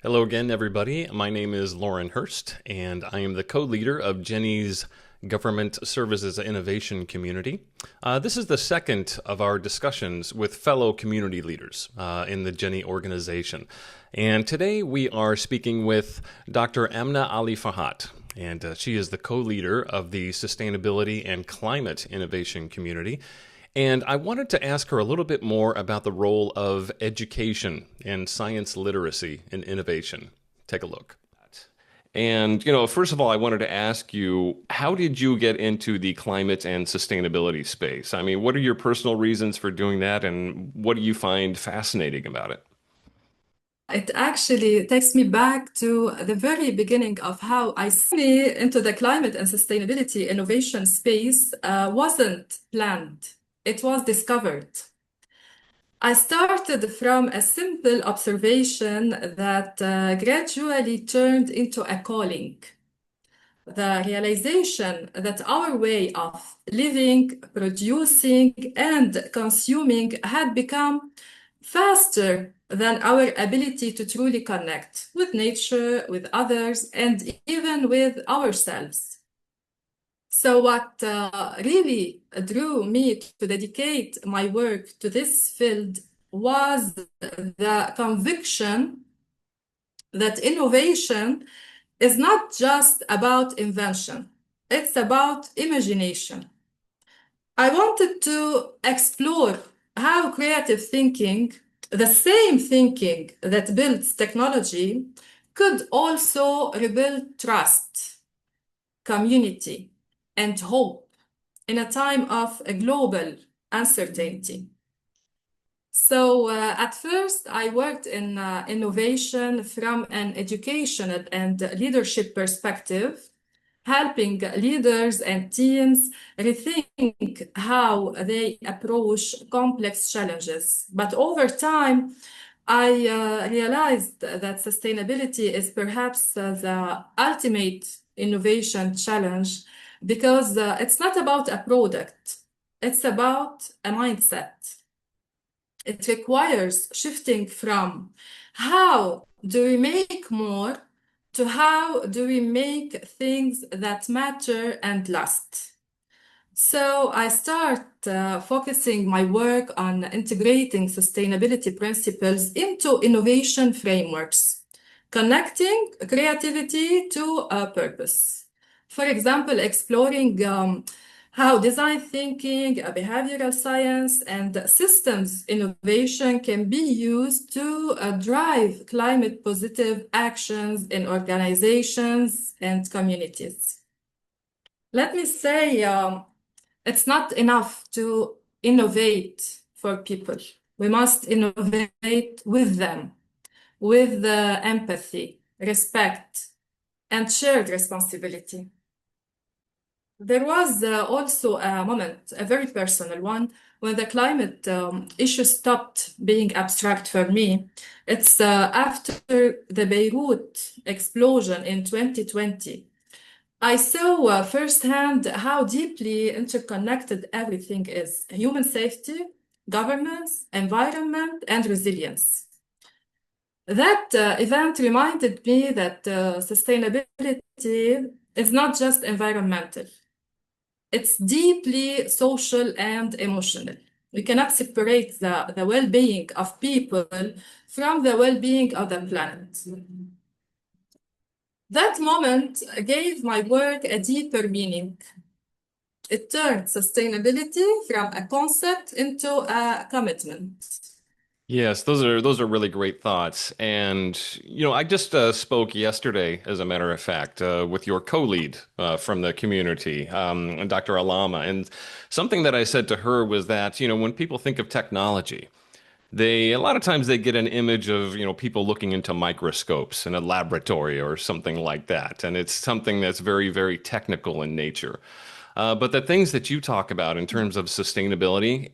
Hello again, everybody. My name is Lauren Hurst, and I am the co-leader of GInI's Government Services Innovation Community. This is the second of our discussions with fellow community leaders in the GInI organization. And today we are speaking with Dr. Amna Ali Farhat, and she is the co-leader of the Sustainability and Climate Innovation Community. And I wanted to ask her a little bit more about the role of education and science literacy in innovation. Take a look. And, first of all, I wanted to ask you, how did you get into the climate and sustainability space? I mean, what are your personal reasons for doing that, and what do you find fascinating about it? It actually takes me back to the very beginning of how I see into the climate and sustainability innovation space wasn't planned. It was discovered. I started from a simple observation that gradually turned into a calling. The realization that our way of living, producing, and consuming had become faster than our ability to truly connect with nature, with others, and even with ourselves. So, what really drew me to dedicate my work to this field was the conviction that innovation is not just about invention, it's about imagination. I wanted to explore how creative thinking, the same thinking that builds technology, could also rebuild trust, community, and hope in a time of a global uncertainty. So, at first, I worked in innovation from an educational and leadership perspective, helping leaders and teams rethink how they approach complex challenges. But over time, I realized that sustainability is perhaps the ultimate innovation challenge because it's not about a product, it's about a mindset. It requires shifting from how do we make more to how do we make things that matter and last. So I start focusing my work on integrating sustainability principles into innovation frameworks, connecting creativity to a purpose. For example, exploring how design thinking, behavioral science, and systems innovation can be used to drive climate positive actions in organizations and communities. Let me say, it's not enough to innovate for people. We must innovate with them, with empathy, respect, and shared responsibility. There was also a moment, a very personal one, when the climate issue stopped being abstract for me. It's after the Beirut explosion in 2020. I saw firsthand how deeply interconnected everything is: human safety, governance, environment, and resilience. That event reminded me that sustainability is not just environmental, it's deeply social and emotional. We cannot separate the well being of people from the well being of the planet. That moment gave my work a deeper meaning. It turned sustainability from a concept into a commitment. Yes, those are really great thoughts. And I just spoke yesterday, as a matter of fact, with your co-lead from the community, Dr. Alama, and something that I said to her was that when people think of technology, they a lot of times they get an image of people looking into microscopes in a laboratory or something like that, and it's something that's very, very technical in nature. But the things that you talk about in terms of sustainability,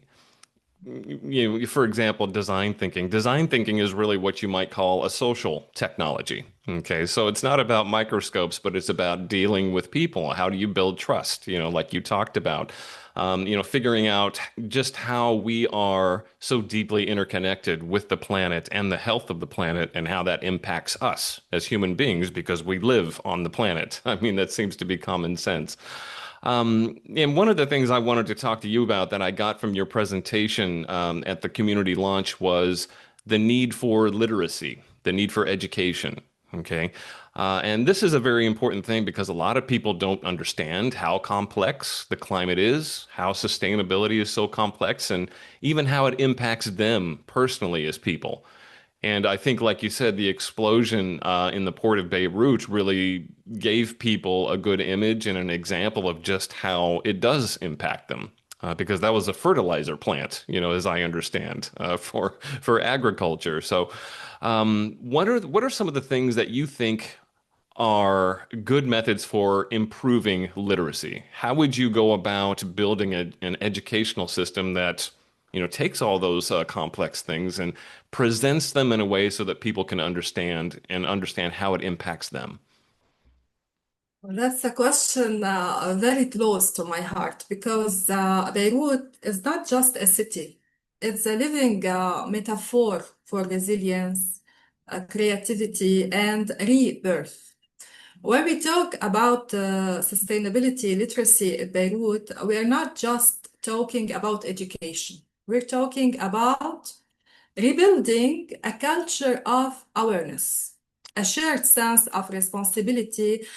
For example, design thinking. Design thinking is really what you might call a social technology. Okay, so it's not about microscopes, but it's about dealing with people. How do you build trust? Like you talked about. Figuring out just how we are so deeply interconnected with the planet and the health of the planet and how that impacts us as human beings because we live on the planet. I mean, that seems to be common sense. And one of the things I wanted to talk to you about that I got from your presentation at the community launch was the need for literacy, the need for education. Okay. And this is a very important thing because a lot of people don't understand how complex the climate is, how sustainability is so complex, and even how it impacts them personally as people. And I think, like you said, the explosion in the port of Beirut really gave people a good image and an example of just how it does impact them. Because that was a fertilizer plant, as I understand, for agriculture. So, what are some of the things that you think are good methods for improving literacy? How would you go about building an educational system that, takes all those complex things and presents them in a way so that people can understand how it impacts them? Well, that's a question very close to my heart because Beirut is not just a city, it's a living metaphor for resilience, creativity, and rebirth. When we talk about sustainability literacy in Beirut, we are not just talking about education. We're talking about rebuilding a culture of awareness, a shared sense of responsibility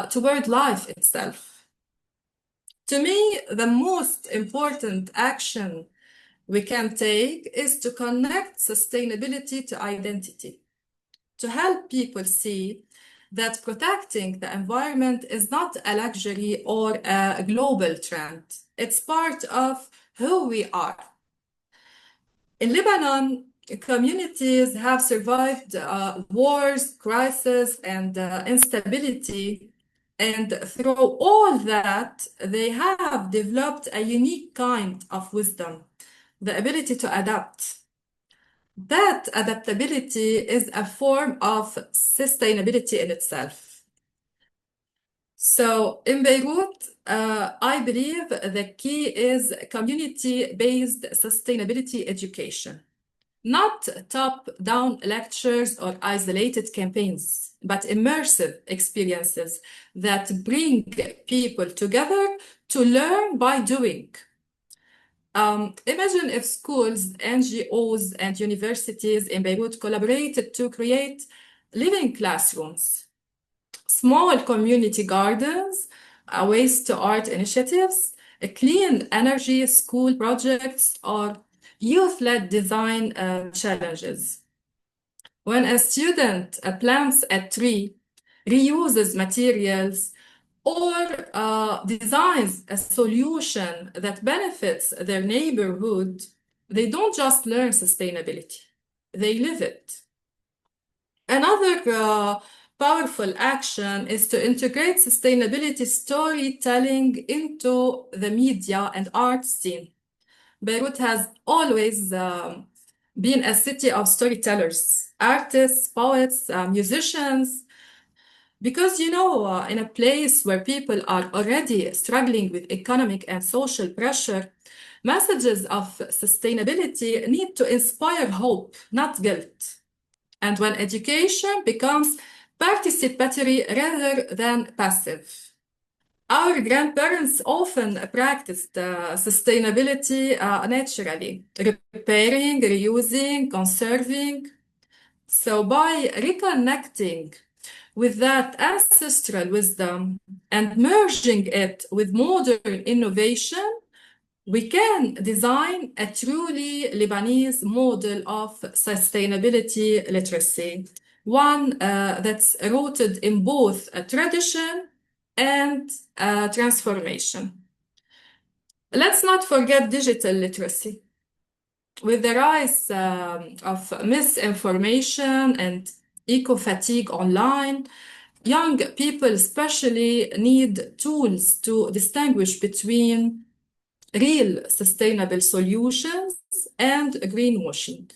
toward life itself. To me, the most important action we can take is to connect sustainability to identity, to help people see that protecting the environment is not a luxury or a global trend. It's part of who we are. In Lebanon, communities have survived wars, crisis, and instability. And through all that, they have developed a unique kind of wisdom, the ability to adapt. That adaptability is a form of sustainability in itself. So in Beirut, I believe the key is community-based sustainability education. Not top-down lectures or isolated campaigns, but immersive experiences that bring people together to learn by doing. Imagine if schools, NGOs, and universities in Beirut collaborated to create living classrooms, small community gardens, waste to art initiatives, clean energy school projects, or youth-led design challenges. When a student plants a tree, reuses materials, or designs a solution that benefits their neighborhood, they don't just learn sustainability, they live it. Another powerful action is to integrate sustainability storytelling into the media and art scene. Beirut has always been a city of storytellers, artists, poets, musicians, because in a place where people are already struggling with economic and social pressure, messages of sustainability need to inspire hope, not guilt. And when education becomes participatory rather than passive. Our grandparents often practiced sustainability naturally, repairing, reusing, conserving. So by reconnecting with that ancestral wisdom and merging it with modern innovation, we can design a truly Lebanese model of sustainability literacy, one that's rooted in both a tradition and transformation. Let's not forget digital literacy. With the rise of misinformation and eco-fatigue online, young people especially need tools to distinguish between real sustainable solutions and greenwashing.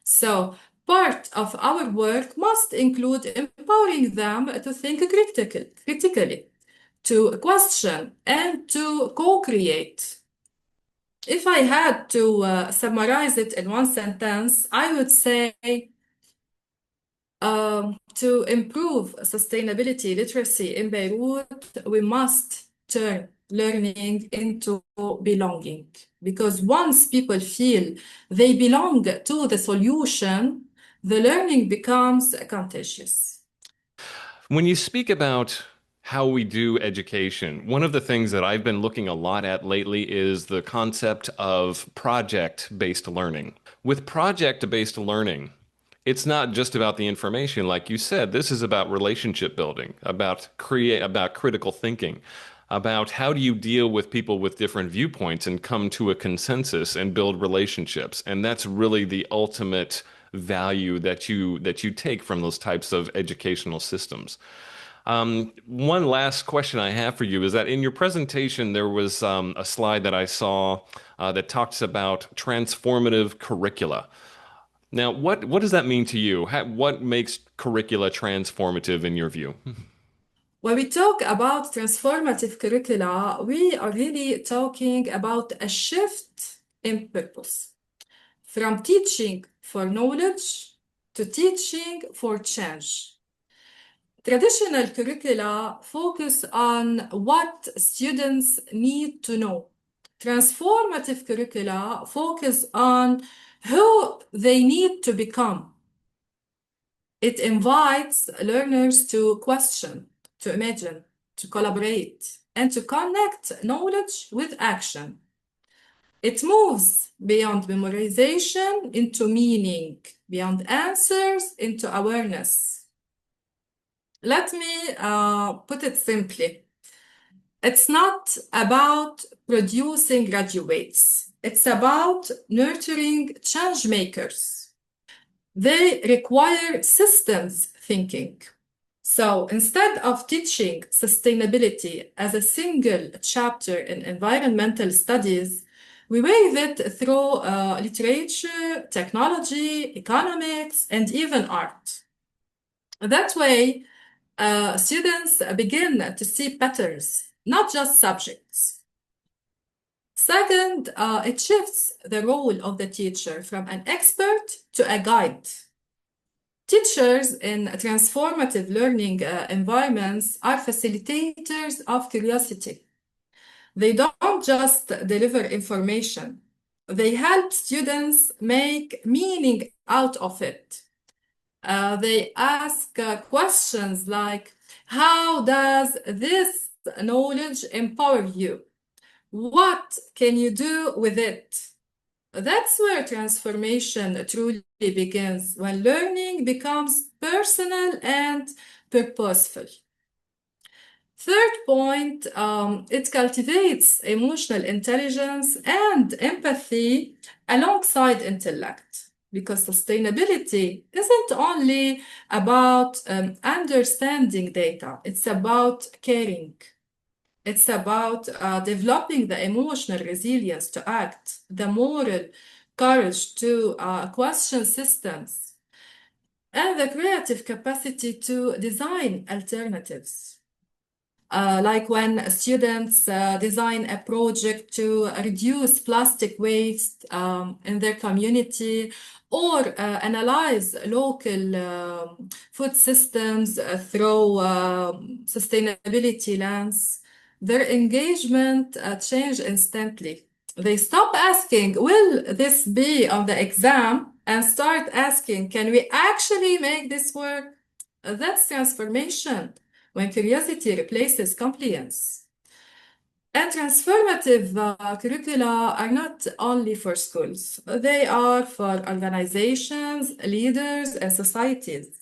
So part of our work must include empowering them to think critically, to question, and to co-create. If I had to summarize it in one sentence, I would say to improve sustainability literacy in Beirut, we must turn learning into belonging. Because once people feel they belong to the solution, the learning becomes contagious. When you speak about how we do education, one of the things that I've been looking a lot at lately is the concept of project-based learning. With project-based learning, it's not just about the information, like you said. This is about relationship building, about critical thinking, about how do you deal with people with different viewpoints and come to a consensus and build relationships. And that's really the ultimate value that you take from those types of educational systems. One last question I have for you is that in your presentation, there was a slide that I saw that talks about transformative curricula. Now, what does that mean to you? What makes curricula transformative in your view? When we talk about transformative curricula, we are really talking about a shift in purpose from teaching for knowledge to teaching for change. Traditional curricula focus on what students need to know. Transformative curricula focus on who they need to become. It invites learners to question, to imagine, to collaborate, and to connect knowledge with action. It moves beyond memorization into meaning, beyond answers into awareness. Let me put it simply. It's not about producing graduates. It's about nurturing change makers. They require systems thinking. So instead of teaching sustainability as a single chapter in environmental studies, we weave it through literature, technology, economics, and even art. That way, students begin to see patterns, not just subjects. Second, it shifts the role of the teacher from an expert to a guide. Teachers in transformative learning environments are facilitators of curiosity. They don't just deliver information, they help students make meaning out of it. They ask questions like, how does this knowledge empower you? What can you do with it? That's where transformation truly begins, when learning becomes personal and purposeful. Third point, it cultivates emotional intelligence and empathy alongside intellect. Because sustainability isn't only about understanding data, it's about caring. It's about developing the emotional resilience to act, the moral courage to question systems, and the creative capacity to design alternatives. Like when students design a project to reduce plastic waste in their community, or analyze local food systems through sustainability lens, their engagement change instantly. They stop asking, will this be on the exam? And start asking, can we actually make this work? That's transformation, when curiosity replaces compliance. And transformative curricula are not only for schools, they are for organizations, leaders, and societies.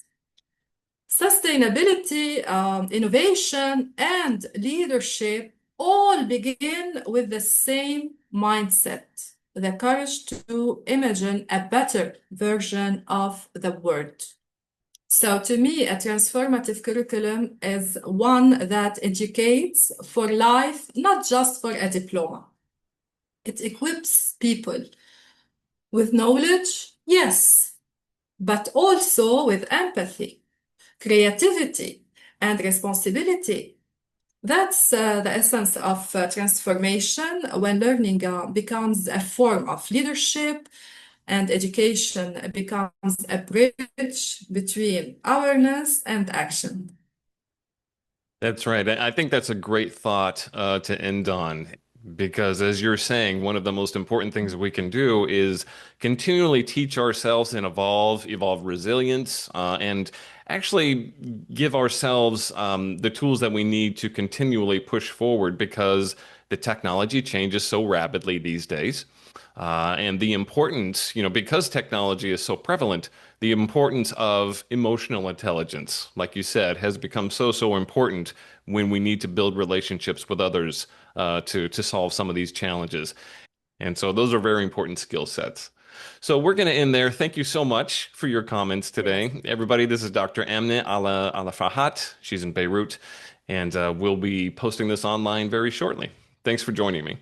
Sustainability, innovation, and leadership all begin with the same mindset, the courage to imagine a better version of the world. So to me, a transformative curriculum is one that educates for life, not just for a diploma. It equips people With knowledge, yes, but also with empathy, creativity, and responsibility. That's the essence of transformation when learning becomes a form of leadership and education becomes a bridge between awareness and action. That's right. I think that's a great thought to end on because, as you're saying, one of the most important things we can do is continually teach ourselves and evolve resilience, and actually give ourselves the tools that we need to continually push forward because the technology changes so rapidly these days. And the importance, because technology is so prevalent, the importance of emotional intelligence, like you said, has become so important when we need to build relationships with others to solve some of these challenges. And so those are very important skill sets. So we're going to end there. Thank you so much for your comments Yes. today. Everybody, this is Dr. Amna Ali Farhat. She's in Beirut, and we'll be posting this online very shortly. Thanks for joining me.